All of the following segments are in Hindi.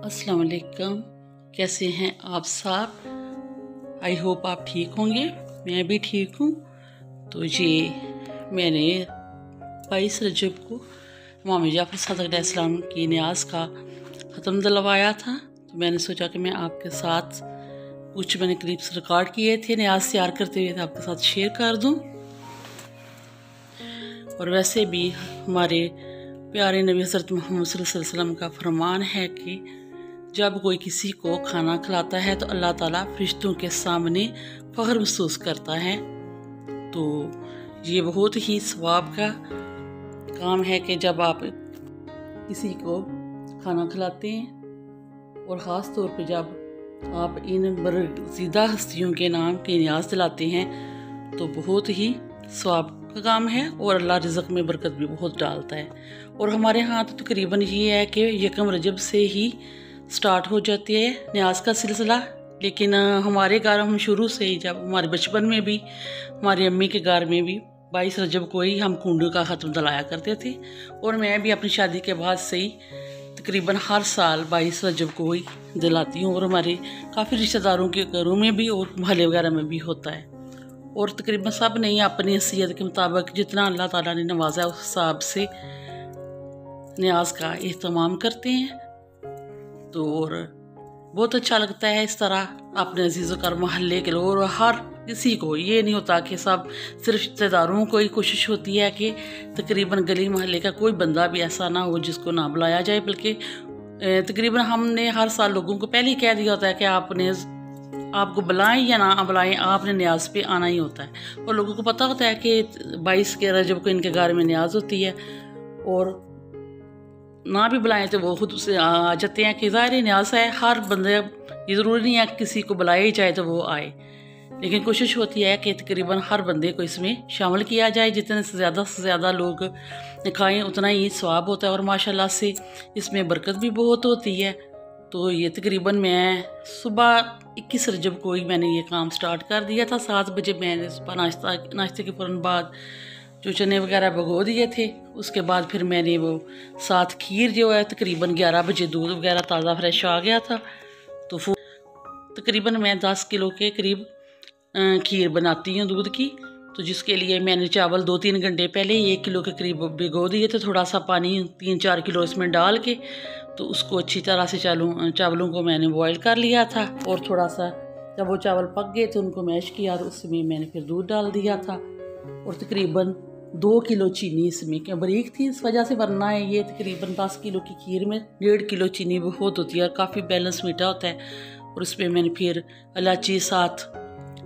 अस्सलाम वालेकुम। कैसे हैं आप सब? आई होप आप ठीक होंगे। मैं भी ठीक हूँ। तो ये मैंने 22 रजब को इमाम जाफ़र सादिक़ अलैहिस्सलाम की न्याज का ख़त्म दिलवाया था। तो मैंने सोचा कि मैं आपके साथ कुछ मैंने क्लिप्स रिकॉर्ड किए थे न्याज तैयार करते हुए, तो आपके साथ शेयर कर दूँ। और वैसे भी हमारे प्यारे नबी हज़रत मोहम्मद सल्लल्लाहु अलैहि वसल्लम का फरमान है कि जब कोई किसी को खाना खिलाता है तो अल्लाह ताला फरिश्तों के सामने फ़ख्र महसूस करता है। तो ये बहुत ही सवाब का काम है कि जब आप किसी को खाना खिलाते हैं, और ख़ास तौर पे जब आप इन बरगज़ीदा हस्तियों के नाम की न्याज दिलाते हैं तो बहुत ही सवाब का काम है, और अल्लाह रिज़्क़ में बरकत भी बहुत डालता है। और हमारे यहाँ तो तकरीबन ये है कि यकम रजब से ही स्टार्ट हो जाती है न्याज का सिलसिला। लेकिन हमारे घर हम शुरू से ही, जब हमारे बचपन में भी हमारी अम्मी के घर में भी 22 रजब को ही हम कुंडू का ख़त्म दिलाया करते थे। और मैं भी अपनी शादी के बाद से ही तकरीबन हर साल 22 रजब को ही दिलाती हूँ। और हमारे काफ़ी रिश्तेदारों के घरों में भी और मोहल्ले वगैरह में भी होता है। और तकरीबन सब नहीं अपनी हैसियत के मुताबिक जितना अल्लाह ताला ने नवाजा है उस हिसाब से न्याज का एहतमाम करते हैं। तो और बहुत अच्छा लगता है इस तरह अपने अजीज़ों का, मोहल्ले के लोग, और हर किसी को। ये नहीं होता कि सब सिर्फ रिश्तेदारों को ही कोशिश होती है कि तकरीबन गली मोहल्ले का कोई बंदा भी ऐसा ना हो जिसको ना बुलाया जाए, बल्कि तकरीबन हमने हर साल लोगों को पहले ही कह दिया होता है कि आपको बुलाएं या ना बुलाएं, आपने न्याज पे आना ही होता है। और लोगों को पता होता है कि 22 के रजब को इनके घर में न्याज होती है, और ना भी बुलाएं तो वो खुद से आ जाते हैं कि ज़ाहिर न्याज है। हर बंदे, ये ज़रूरी नहीं है कि किसी को बुलाया ही जाए तो वो आए, लेकिन कोशिश होती है कि तकरीबन हर बंदे को इसमें शामिल किया जाए। जितने से ज़्यादा लोग खाएँ उतना ही सवाब होता है, और माशाल्लाह से इसमें बरकत भी बहुत होती है। तो ये तकरीबन मैं सुबह 21 रजब को ही मैंने ये काम स्टार्ट कर दिया था। 7 बजे मैंने सुबह नाश्ते के फ़ौरन बाद जो चने वगैरह भगो दिए थे, उसके बाद फिर मैंने वो साथ खीर जो है तकरीबन 11 बजे दूध वगैरह ताज़ा फ्रेश आ गया था। तो तकरीबन मैं 10 किलो के करीब खीर बनाती हूँ दूध की। तो जिसके लिए मैंने चावल 2-3 घंटे पहले 1 किलो के करीब भिगो दिए थे। थोड़ा सा पानी 3-4 किलो इसमें डाल के, तो उसको अच्छी तरह से चावलों को मैंने बॉयल कर लिया था। और थोड़ा सा जब वो चावल पक गए तो उनको मैश किया, तो उसमें मैंने फिर दूध डाल दिया था। और तकरीबन 2 किलो चीनी इसमें, क्या बारीक थी इस वजह से, वरना है ये तकरीबन 10 किलो की खीर में 1.5 किलो चीनी बहुत होती है और काफ़ी बैलेंस मीठा होता है। और उसमें मैंने फिर इलायची साथ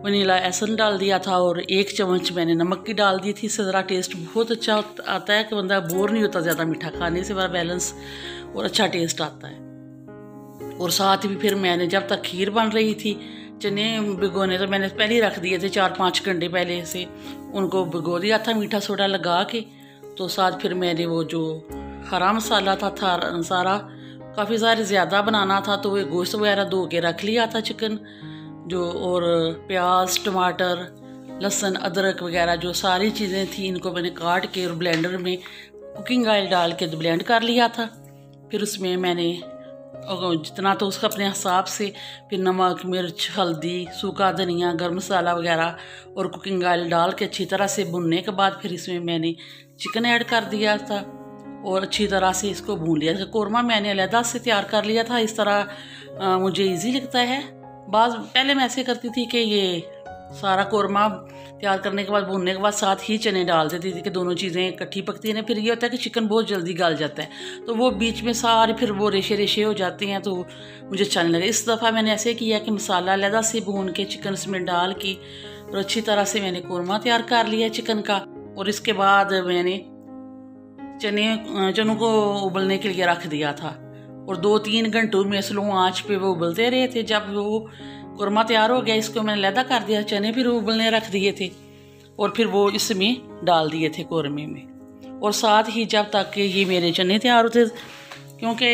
वनीला एसन डाल दिया था, और 1 चम्मच मैंने नमक की डाल दी थी। इससे ज़रा टेस्ट बहुत अच्छा आता है कि बंदा बोर नहीं होता ज़्यादा मीठा खाने से, बड़ा बैलेंस और अच्छा टेस्ट आता है। और साथ भी फिर मैंने जब तक खीर बन रही थी, चने भिगोने तो मैंने पहले ही रख दिए थे, 4-5 घंटे पहले से उनको भिगो दिया था मीठा सोडा लगा के। तो साथ फिर मैंने वो जो हरा मसाला था सारा काफ़ी सारे ज़्यादा बनाना था, तो वो गोश्त वगैरह धो के रख लिया था चिकन जो, और प्याज, टमाटर, लहसुन, अदरक वगैरह जो सारी चीज़ें थी इनको मैंने काट के और ब्लेंडर में कुकिंग ऑयल डाल के ब्लेंड कर लिया था। फिर उसमें मैंने जितना तो उसका अपने हिसाब से फिर नमक, मिर्च, हल्दी, सूखा धनिया, गर्म मसाला वगैरह और कुकिंग ऑयल डाल के अच्छी तरह से भुनने के बाद फिर इसमें मैंने चिकन ऐड कर दिया था और अच्छी तरह से इसको भून लिया। कौरमा मैंने अलहदा से तैयार कर लिया था। इस तरह मुझे इजी लगता है। पहले मैं ऐसे करती थी कि ये सारा कौरमा तैयार करने के बाद, भूनने के बाद साथ ही चने डाल देती थी कि दोनों चीज़ें इकट्ठी पकती हैं। फिर ये होता है कि चिकन बहुत जल्दी गल जाता है, तो वो बीच में सारे फिर वो रेशे हो जाते हैं, तो मुझे अच्छा नहीं लगा। इस दफ़ा मैंने ऐसे किया कि मसाला अलहदा से भून के चिकन इसमें डाल के और अच्छी तरह से मैंने कौरमा तैयार कर लिया चिकन का। और इसके बाद मैंने चनों को उबलने के लिए रख दिया था, और 2-3 घंटों में स्लो आँच पे वो उबलते रहे थे। जब वो कौरमा तैयार हो गया, इसको मैंने अलहदा कर दिया, चने फिर उबलने रख दिए थे, और फिर वो इसमें डाल दिए थे कौरमे में। और साथ ही जब तक ये मेरे चने तैयार होते, क्योंकि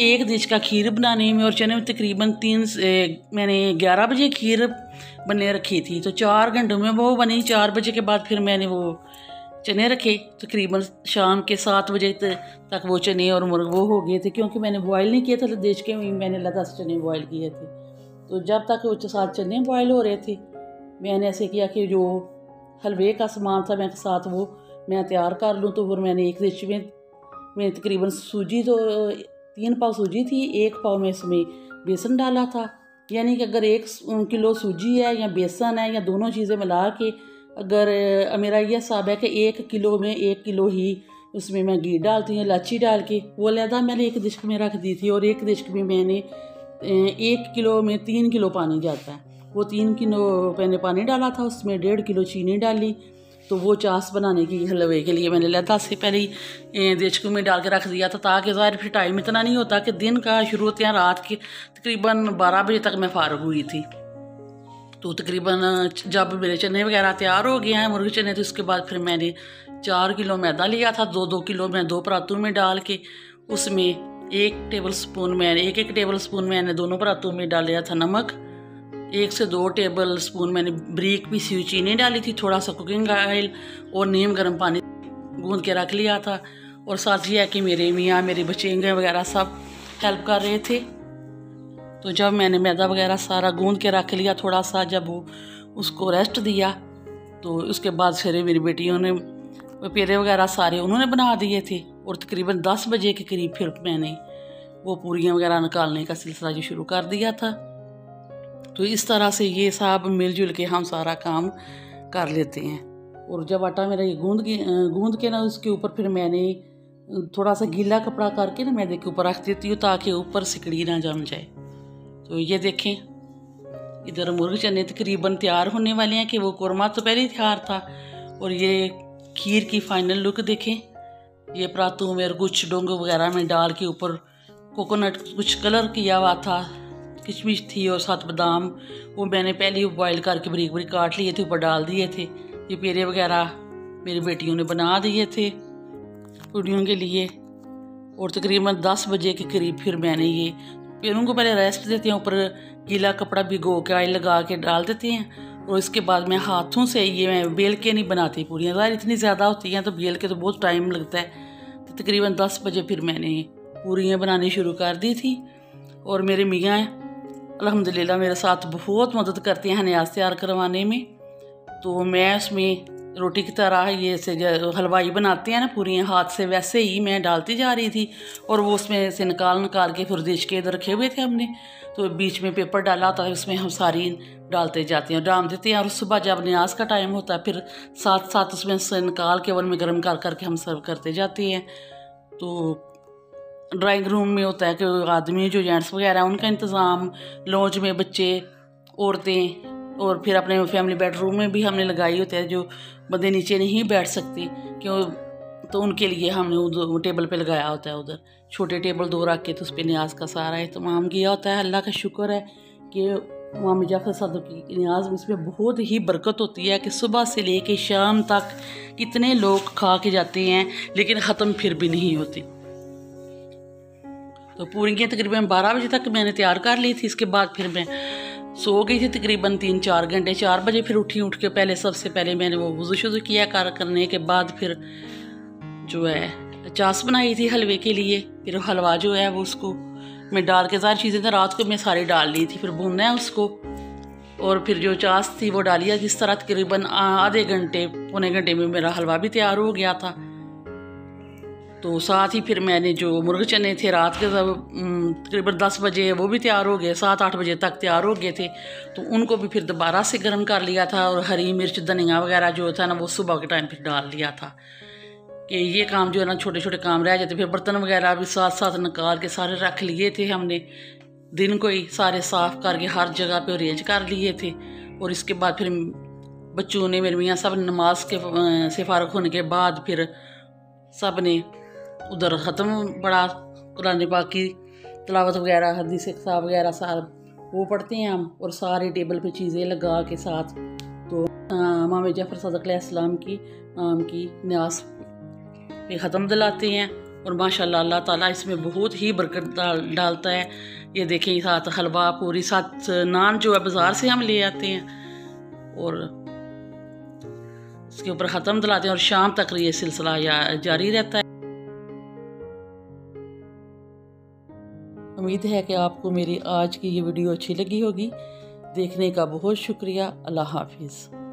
1 डिश का खीर बनाने में और चने में तकरीबन मैंने 11 बजे खीर बनने रखी थी, तो 4 घंटों में वो बनी। 4 बजे के बाद फिर मैंने वो चने रखे। तकरीबन शाम के 7 बजे तक वो चने और मुर्ग वो हो गए थे, क्योंकि मैंने बॉयल नहीं किया था देश के, मैंने 10 चने बॉयल किए थे। तो जब तक वो 7 चने बॉयल हो रहे थे, मैंने ऐसे किया कि जो हलवे का सामान था मैं साथ वो मैं तैयार कर लूँ। तो फिर मैंने एक डिश में तकरीबन सूजी, तो 3 पाव सूजी थी, 1 पाव में इसमें बेसन डाला था। यानी कि अगर 1 किलो सूजी है या बेसन है या दोनों चीज़ें मिला के, अगर मेरा यह हिसाब है कि 1 किलो में 1 किलो ही उसमें मैं घी डालती हूँ, इलायची डाल के। वो अलहदा मैंने एक डिश में रख दी थी, और एक डिश में मैंने 1 किलो में 3 किलो पानी जाता है, वो 3 किलो मैंने पानी डाला था, उसमें 1.5 किलो चीनी डाली। तो वो चास बनाने की हलवे के लिए मैंने लहदा से पहले ही देचकू में डाल के रख दिया था, ताकि ज़ाहिर फिर टाइम इतना नहीं होता कि दिन का शुरू होते हैं रात के तकरीबन 12 बजे तक मैं फारग हुई थी। तो तकरीबन जब मेरे चने वगैरह तैयार हो गए हैं मुर्ग चने, तो उसके बाद फिर मैंने 4 किलो मैदा लिया था, 2-2 किलो मैं 2 परातों में डाल के, उसमें 1 टेबल स्पून मैंने 1-1 टेबल स्पून मैंने दोनों परातों में डाल लिया था नमक, 1 से 2 टेबल स्पून मैंने बारीक पीसी हुई चीनी डाली थी, थोड़ा सा कुकिंग ऑयल और नीम गर्म पानी गूंद के रख लिया था। और साथ ही है कि मेरे मियाँ मेरे बचेंगे वगैरह सब हेल्प कर रहे थे। तो जब मैंने मैदा वगैरह सारा गूंद के रख लिया थोड़ा सा, जब वो उसको रेस्ट दिया, तो उसके बाद फिर मेरी बेटियों ने पेड़े वगैरह सारे उन्होंने बना दिए थे। और तकरीबन 10 बजे के करीब फिर मैंने वो पूरियाँ वगैरह निकालने का सिलसिला जो शुरू कर दिया था। तो इस तरह से ये सब मिलजुल के हम सारा काम कर लेते हैं। और जब आटा मेरा ये गूंद के ना, उसके ऊपर फिर मैंने थोड़ा सा गीला कपड़ा करके ना मैदे के ऊपर रख देती हूँ, ताकि ऊपर सिकड़ी ना जम जाए। तो ये देखें, इधर मुर्ग चने तकरीबन तैयार होने वाले हैं कि वो कुरमा तो पहले ही तैयार था। और ये खीर की फाइनल लुक देखें, ये परातों में और कुछ डोंग वगैरह में डाल के ऊपर कोकोनट कुछ कलर किया हुआ था, किशमिश थी और 7 बादाम, वो मैंने पहले ही बॉयल करके बारीक बारीक काट लिए थे, ऊपर डाल दिए थे। ये पेड़े वगैरह मेरी बेटियों ने बना दिए थे पूड़ियों के लिए। और तकरीबन 10 बजे के करीब फिर मैंने ये पेड़ों को पहले रेस्ट देते हैं, ऊपर गीला कपड़ा भिगो के ऑयल लगा के डाल देते हैं। और इसके बाद मैं हाथों से ये मैं बेल के नहीं बनाती पूड़ियाँ, ज़ाहिर इतनी ज़्यादा होती हैं तो बेल के तो बहुत टाइम लगता है। तो तकरीबन 10 बजे फिर मैंने पूड़ियाँ बनानी शुरू कर दी थी। और मेरे मियाँ अल्हम्दुलिल्लाह मेरे साथ बहुत मदद करते हैं न्याज तैयार करवाने में। तो मैं उसमें रोटी की तरह ये से हलवाई बनाते हैं ना पूरियाँ हाथ से, वैसे ही मैं डालती जा रही थी। और वो उसमें से निकाल के फिर देश के इधर रखे हुए थे हमने, तो बीच में पेपर डाला होता है, उसमें हम सारी डालते जाते हैं, डाल देते हैं। और सुबह जब न्याज का टाइम होता है फिर साथ साथ उसमें से निकाल के ओवन में गर्म कर करके हम सर्व करते जाते हैं। तो ड्राइंग रूम में होता है कि आदमी जो जेंट्स वगैरह हैं उनका इंतज़ाम, लॉन्च में बच्चे औरतें, और फिर अपने फैमिली बेडरूम में भी हमने लगाई होती है, जो बंदे नीचे नहीं बैठ सकते क्यों, तो उनके लिए हमने उधर टेबल पे लगाया होता है, उधर छोटे टेबल 2 रख के, तो उस पर न्याज का सारा एहतमाम किया होता है। अल्लाह का शुक्र है कि इमाम जाफ़र सादिक़ की न्याज उसमें बहुत ही बरकत होती है कि सुबह से लेके शाम तक कितने लोग खा के जाते हैं, लेकिन ख़त्म फिर भी नहीं होती। तो पूरियाँ तकरीबन 12 बजे तक मैंने तैयार कर ली थी। इसके बाद फिर मैं सो गई थी तकरीबन 3-4 घंटे। 4 बजे फिर उठ के पहले सबसे पहले मैंने वो वज़ू शुज़ू किया, करने के बाद फिर जो है चास बनाई थी हलवे के लिए। फिर हलवा जो है वो उसको मैं डाल के, सारी चीज़ें तो रात को मैं सारी डाल ली थी, फिर भूनना है उसको। और फिर जो चास थी वो डालिए, जिस तरह तकरीबन आधे घंटे पौने घंटे में मेरा हलवा भी तैयार हो गया था। तो साथ ही फिर मैंने जो मुर्ग चने थे रात के तकरीबन 10 बजे वो भी तैयार हो गए, 7-8 बजे तक तैयार हो गए थे। तो उनको भी फिर दोबारा से गर्म कर लिया था, और हरी मिर्च धनिया वगैरह जो था ना वो सुबह के टाइम फिर डाल लिया था कि ये काम जो है ना छोटे छोटे काम रह जाते। फिर बर्तन वगैरह भी साथ साथ निकाल के सारे रख लिए थे हमने, दिन को ही सारे साफ़ करके हर जगह पे अरेंज कर लिए थे। और इसके बाद फिर बच्चों ने, मेरे मियाँ सब नमाज के से फारग होने के बाद फिर सब ने उधर ख़त्म पड़ा, कुरान पाक की तिलावत वगैरह, हदीस साहब वगैरह साहब वो पढ़ते हैं हम, और सारे टेबल पे चीज़ें लगा के साथ तो इमाम जाफ़र सादिक़ अलैहिस्सलाम की नाम की न्यास पे ख़त्म दिलाते हैं। और माशाल्लाह अल्लाह ताला इसमें बहुत ही बरकत डालता है। ये देखें, साथ हलवा पूरी, साथ नान जो है बाज़ार से हम ले आते हैं, और इसके ऊपर ख़त्म दिलाते हैं और शाम तक ये सिलसिला जारी रहता है। उम्मीद है कि आपको मेरी आज की ये वीडियो अच्छी लगी होगी। देखने का बहुत शुक्रिया। अल्लाह हाफिज़।